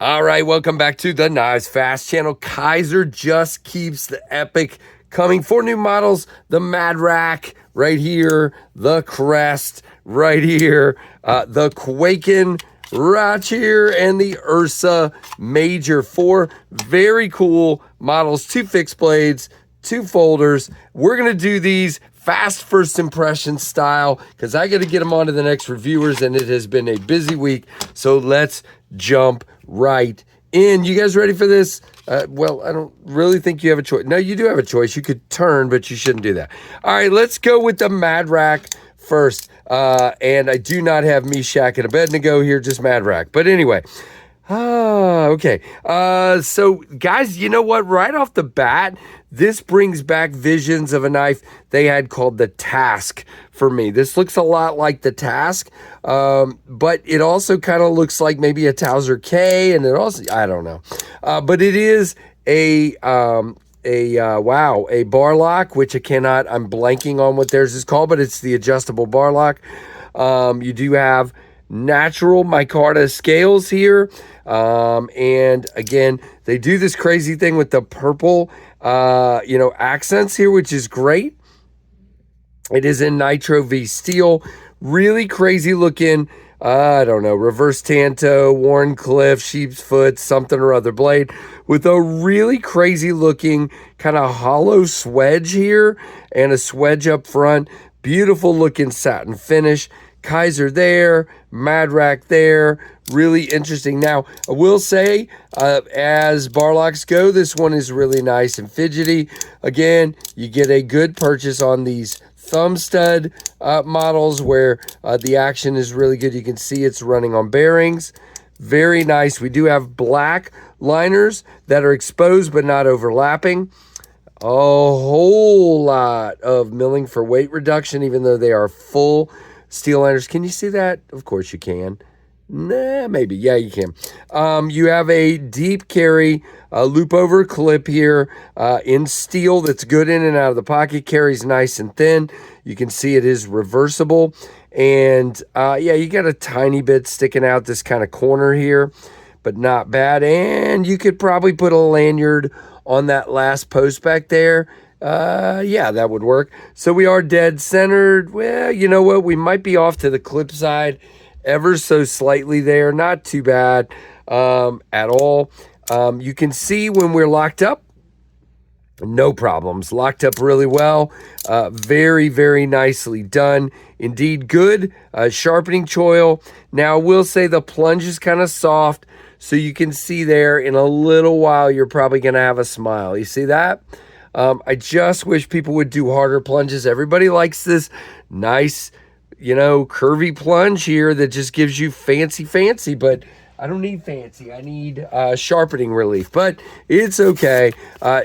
All right, welcome back to the Knives Fast channel. Kizer just keeps the epic coming. 4 new models, the Madrac right here, the Crest right here, the Kwaiken right here, and the Ursa Major. 4 very cool models, 2 fixed blades, 2 folders. We're going to do these fast first impression style because I got to get them on to the next reviewers, and it has been a busy week. So let's jump right in. You guys ready for this? Well, I don't really think you have a choice. No, you do have a choice. You could turn, but you shouldn't do that. All right, let's go with the Madrac first. And I do not have Meshach and Abednego here, just Madrac. But anyway, okay. So guys, you know what? Right off the bat, this brings back visions of a knife they had called the Task for me. This looks a lot like the Task, but it also kind of looks like maybe a Towser K, and it also, I don't know. But it is a bar lock, which I'm blanking on what theirs is called, but it's the adjustable bar lock. You do have natural micarta scales here, and again, they do this crazy thing with the purple accents here, which is great. It is in nitro v steel, really crazy looking, I don't know, reverse tanto, Warncliffe, sheep's foot, something or other blade with a really crazy looking kind of hollow swedge here and a swedge up front. Beautiful looking satin finish. Kizer there, Madrac there, really interesting. Now, I will say, as bar locks go, this one is really nice and fidgety. Again, you get a good purchase on these thumb stud models where the action is really good. You can see it's running on bearings. Very nice. We do have black liners that are exposed but not overlapping. A whole lot of milling for weight reduction, even though they are full steel liners. Can you see that? Of course you can. Nah, maybe. Yeah, you can. You have a deep carry loop over clip here in steel that's good in and out of the pocket. Carries nice and thin. You can see it is reversible. And yeah, you got a tiny bit sticking out this kind of corner here, but not bad. And you could probably put a lanyard on that last post back there. Yeah, that would work. So we are dead centered. Well, you know what? We might be off to the clip side ever so slightly there. Not too bad at all. You can see when we're locked up, no problems. Locked up really well. Very, very nicely done. Indeed, good. Sharpening choil. Now, I will say the plunge is kind of soft. So you can see there in a little while, you're probably going to have a smile. You see that? I just wish people would do harder plunges. Everybody likes this nice, curvy plunge here that just gives you fancy, but I don't need fancy. I need sharpening relief, but it's okay.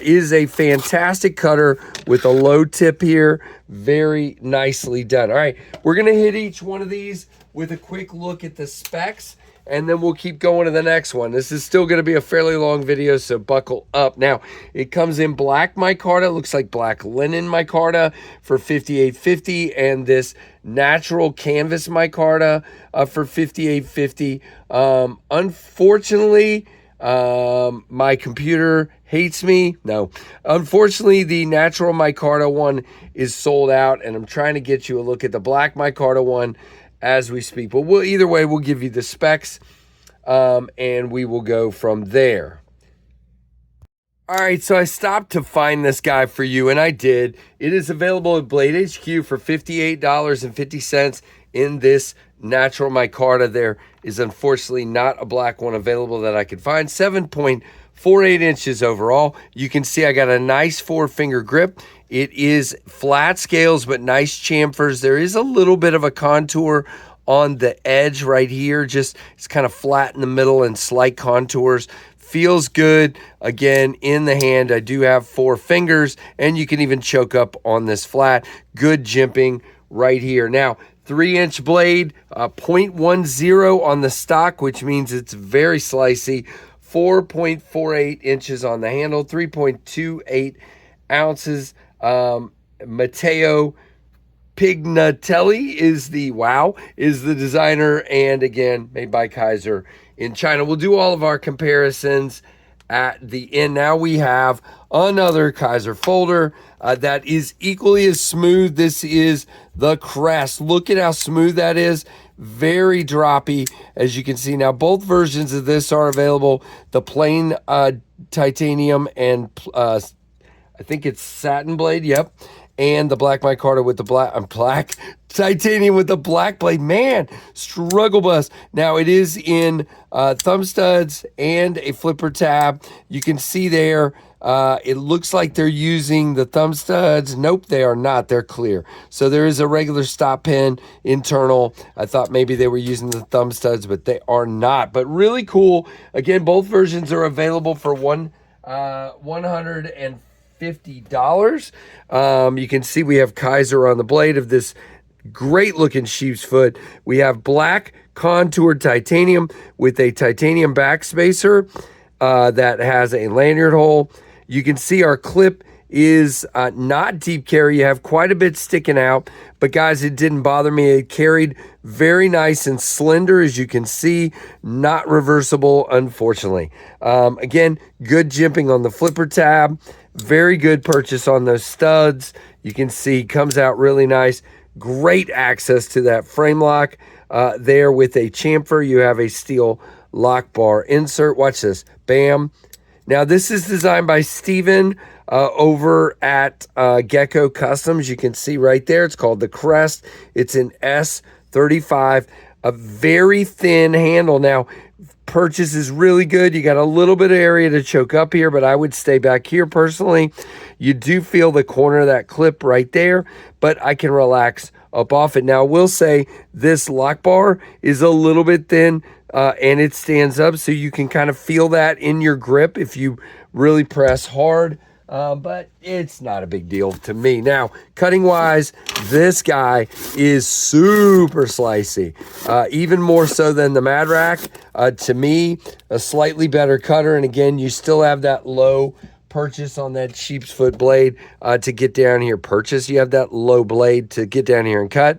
Is a fantastic cutter with a low tip here. Very nicely done. All right, we're going to hit each one of these with a quick look at the specs, and then we'll keep going to the next one. This is still going to be a fairly long video, so buckle up. Now, it comes in black micarta. It looks like black linen micarta for $58.50, and this natural canvas micarta for $58.50. Unfortunately, my computer hates me. No, unfortunately, the natural micarta one is sold out, and I'm trying to get you a look at the black micarta one as we speak. But either way, we'll give you the specs, and we will go from there. All right, so I stopped to find this guy for you, and I did. It is available at Blade HQ for $58.50 in this natural micarta. There is unfortunately not a black one available that I could find. 7.48 inches overall. You can see I got a nice 4-finger grip. It is flat scales, but nice chamfers. There is a little bit of a contour on the edge right here. Just it's kind of flat in the middle and slight contours. Feels good. Again, in the hand, I do have 4 fingers, and you can even choke up on this flat. Good jimping right here. Now, 3-inch blade, 0.10 on the stock, which means it's very slicey. 4.48 inches on the handle, 3.28 ounces. Mateo Pignatelli is the designer, and again, made by Kizer in China. We'll do all of our comparisons at the end. Now we have another Kizer folder that is equally as smooth. This is the Crest. Look at how smooth that is. Very droppy, as you can see. Now, both versions of this are available. The plain titanium and I think it's satin blade. Yep. And the black micarta with the black titanium with the black blade. Man, struggle bus. Now it is in thumb studs and a flipper tab. You can see there, it looks like they're using the thumb studs. Nope, they are not. They're clear. So there is a regular stop pin internal. I thought maybe they were using the thumb studs, but they are not. But really cool. Again, both versions are available for $150. You can see we have Kizer on the blade of this great looking sheep's foot. We have black contoured titanium with a titanium back spacer that has a lanyard hole. You can see our clip is not deep carry. You have quite a bit sticking out, but guys, it didn't bother me. It carried very nice and slender, as you can see, not reversible, unfortunately. Again, good jimping on the flipper tab. Very good purchase on those studs. You can see comes out really nice. Great access to that frame lock there with a chamfer. You have a steel lock bar insert. Watch this. Bam. Now, this is designed by Steven over at Gecko Customs. You can see right there. It's called the Crest. It's an S35. A very thin handle. Now, purchase is really good. You got a little bit of area to choke up here, but I would stay back here personally. You do feel the corner of that clip right there, but I can relax up off it. Now, I will say this lock bar is a little bit thin and it stands up, so you can kind of feel that in your grip if you really press hard. But it's not a big deal to me. Now, cutting wise, this guy is super slicey, even more so than the Madrac. To me, a slightly better cutter. And again, you still have that low purchase on that sheep's foot blade to get down here. You have that low blade to get down here and cut.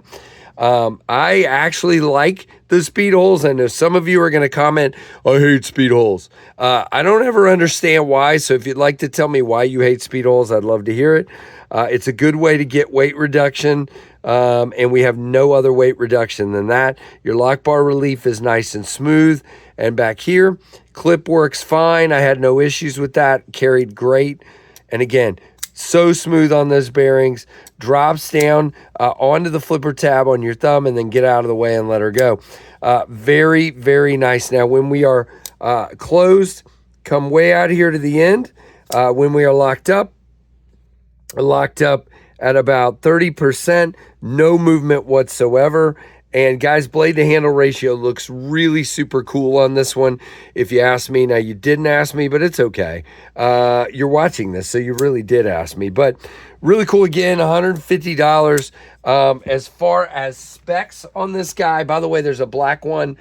I actually like the speed holes. I know some of you are going to comment, I hate speed holes. I don't ever understand why. So if you'd like to tell me why you hate speed holes, I'd love to hear it. It's a good way to get weight reduction. And we have no other weight reduction than that. Your lock bar relief is nice and smooth. And back here, clip works fine. I had no issues with that. Carried great. And again, so smooth on those bearings. Drops down onto the flipper tab on your thumb and then get out of the way and let her go. Very, very nice. Now, when we are closed, come way out here to the end. When we are locked up at about 30%, no movement whatsoever. And guys, blade to handle ratio looks really super cool on this one, if you ask me. Now, you didn't ask me, but it's okay. You're watching this, so you really did ask me. But really cool. Again, $150. As far as specs on this guy, by the way, there's a black one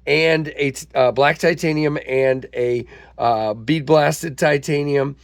and a black titanium and a bead blasted titanium.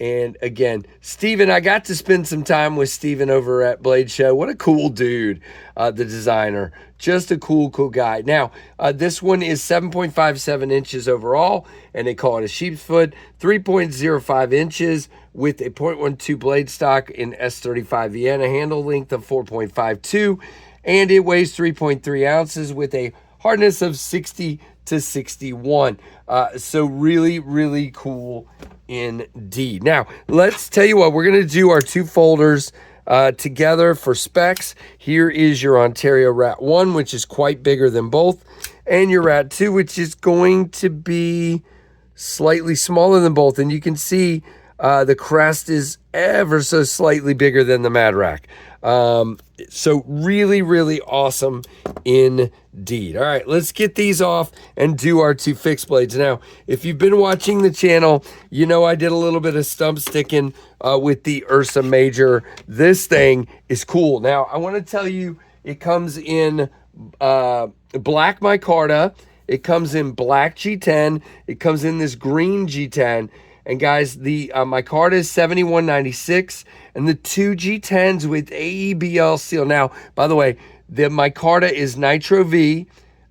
And again, Steven, I got to spend some time with Steven over at Blade Show. What a cool dude, the designer. Just a cool guy. Now, this one is 7.57 inches overall, and they call it a sheep's foot. 3.05 inches with a 0.12 blade stock in S35 and a handle length of 4.52, and it weighs 3.3 ounces with a hardness of 60 to 61. So really, really cool indeed. Now, let's tell you what, we're going to do our two folders together for specs. Here is your Ontario Rat 1, which is quite bigger than both, and your Rat 2, which is going to be slightly smaller than both. And you can see the Crest is ever so slightly bigger than the Madrac. So really, really awesome indeed. All right, let's get these off and do our two fixed blades. Now, if you've been watching the channel, you know I did a little bit of stump sticking with the Ursa Major. This thing is cool. Now, I want to tell you, it comes in black micarta. It comes in black G10. It comes in this green G10. And guys, the micarta is $71.96, and the two G10s with AEBL steel. Now, by the way, the micarta is Nitro V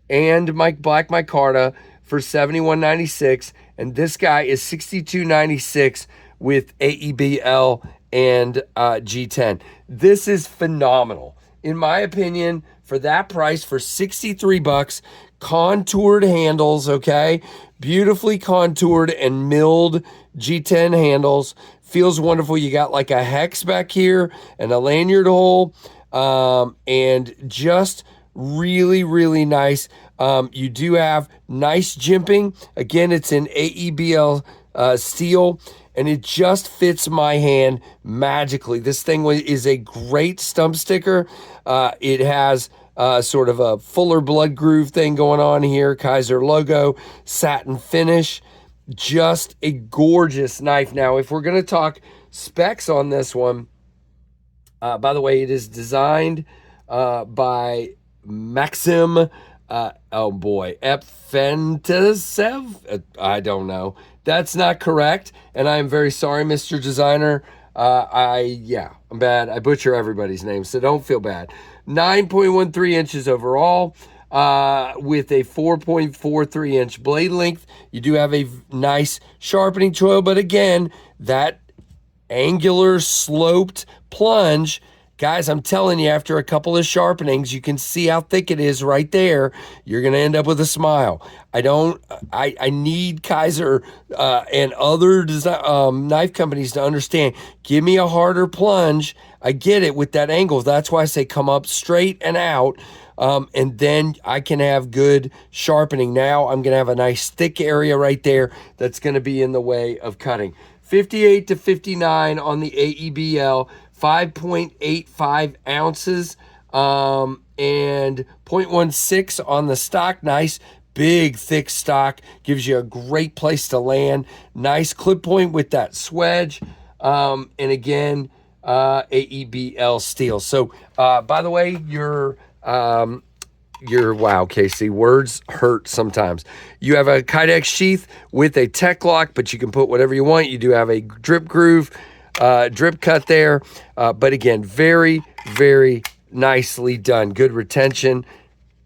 and black micarta for $71.96, and this guy is $62.96 with AEBL and G10. This is phenomenal. In my opinion, for that price, for 63 bucks, contoured handles, okay? Beautifully contoured and milled G10 handles. Feels wonderful. You got like a hex back here and a lanyard hole, and just really, really nice. You do have nice jimping. Again, it's in AEBL steel, and it just fits my hand magically. This thing is a great stump sticker. It has sort of a fuller blood groove thing going on here. Kizer logo, satin finish. Just a gorgeous knife. Now, if we're going to talk specs on this one, by the way, it is designed by Maxim, oh boy, Epfentesev? I don't know. That's not correct, and I am very sorry, Mr. Designer. I'm bad. I butcher everybody's name, so don't feel bad. 9.13 inches overall, with a 4.43 inch blade length. You do have a nice sharpening choil, but again, that angular sloped plunge, guys, I'm telling you, after a couple of sharpenings, you can see how thick it is right there. You're going to end up with a smile. I need Kizer and other knife companies to understand. Give me a harder plunge. I get it with that angle. That's why I say come up straight and out. And then I can have good sharpening. Now I'm going to have a nice thick area right there that's going to be in the way of cutting. 58 to 59 on the AEBL, 5.85 ounces, and 0.16 on the stock. Nice, big, thick stock. Gives you a great place to land. Nice clip point with that swedge. And again, AEBL steel. So, by the way, wow, Casey, words hurt sometimes. You have a Kydex sheath with a tech lock, but you can put whatever you want. You do have a drip groove, drip cut there. But again, very, very nicely done. Good retention.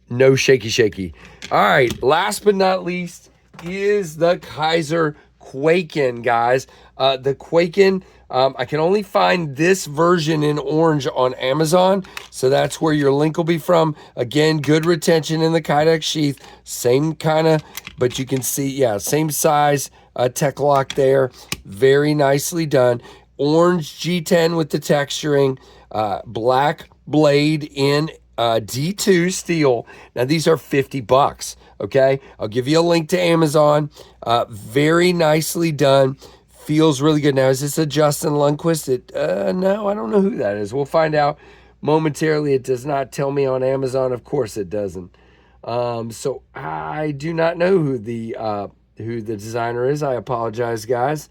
No shaky. All right, last but not least is the Kizer Kwaiken, guys. The Kwaiken, I can only find this version in orange on Amazon, so that's where your link will be from. Again, good retention in the Kydex sheath, same kind of, but you can see, yeah, same size tech lock there. Very nicely done. Orange G10 with the texturing, black blade in D2 steel. Now, these are 50 bucks, okay? I'll give you a link to Amazon. Very nicely done. Feels really good. Now, is this a Justin Lundquist? No, I don't know who that is. We'll find out momentarily. It does not tell me on Amazon. Of course it doesn't. So I do not know who the designer is. I apologize, guys.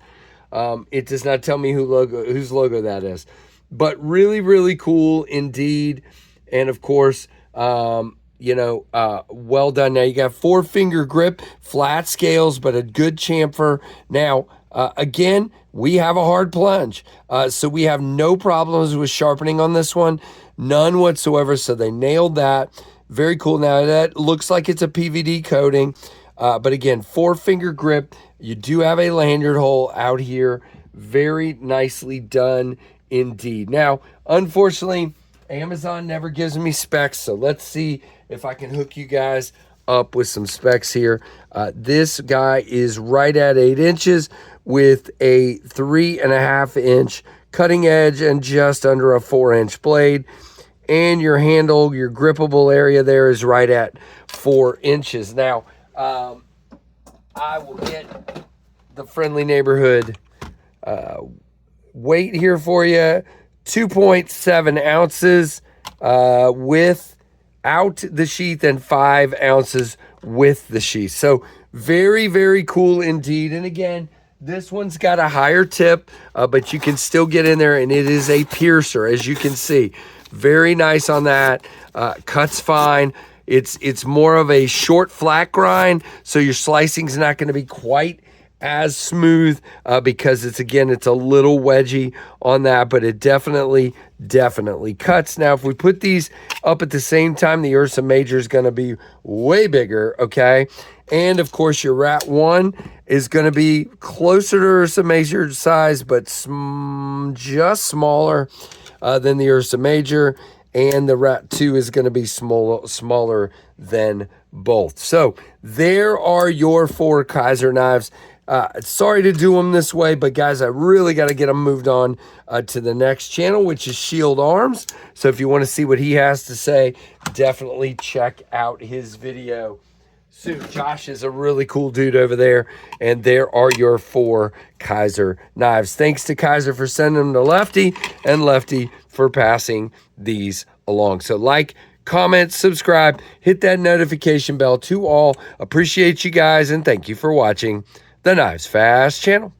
It does not tell me whose logo that is. But really, really cool indeed. And of course, well done. Now you got 4-finger grip, flat scales, but a good chamfer. Now, again, we have a hard plunge, so we have no problems with sharpening on this one, none whatsoever. So they nailed that. Very cool. Now that looks like it's a PVD coating, but again, 4-finger grip. You do have a lanyard hole out here. Very nicely done indeed. Now, unfortunately, Amazon never gives me specs, so let's see if I can hook you guys up with some specs here. This guy is right at 8 inches with a 3.5 inch cutting edge and just under a 4-inch blade. And your handle, your grippable area there is right at 4 inches. Now, I will get the friendly neighborhood weight here for you. 2.7 ounces without the sheath and 5 ounces with the sheath. So very, very cool indeed. And again, this one's got a higher tip, but you can still get in there, and it is a piercer, as you can see. Very nice on that. Cuts fine. It's more of a short flat grind, so your slicing's not going to be quite as smooth because it's a little wedgy on that, but it definitely cuts. Now if we put these up at the same time, the Ursa Major is going to be way bigger, okay? And of course your Rat 1 is going to be closer to Ursa Major size, but just smaller than the Ursa Major, and the Rat 2 is going to be smaller than both. So there are your 4 Kizer knives. Sorry to do them this way, but guys, I really got to get them moved on to the next channel, which is Shield Arms. So if you want to see what he has to say, definitely check out his video. So Josh is a really cool dude over there, and there are your 4 Kizer knives. Thanks to Kizer for sending them to Lefty, and Lefty for passing these along. So like, comment, subscribe, hit that notification bell to all. Appreciate you guys, and thank you for watching the Knives Fast channel.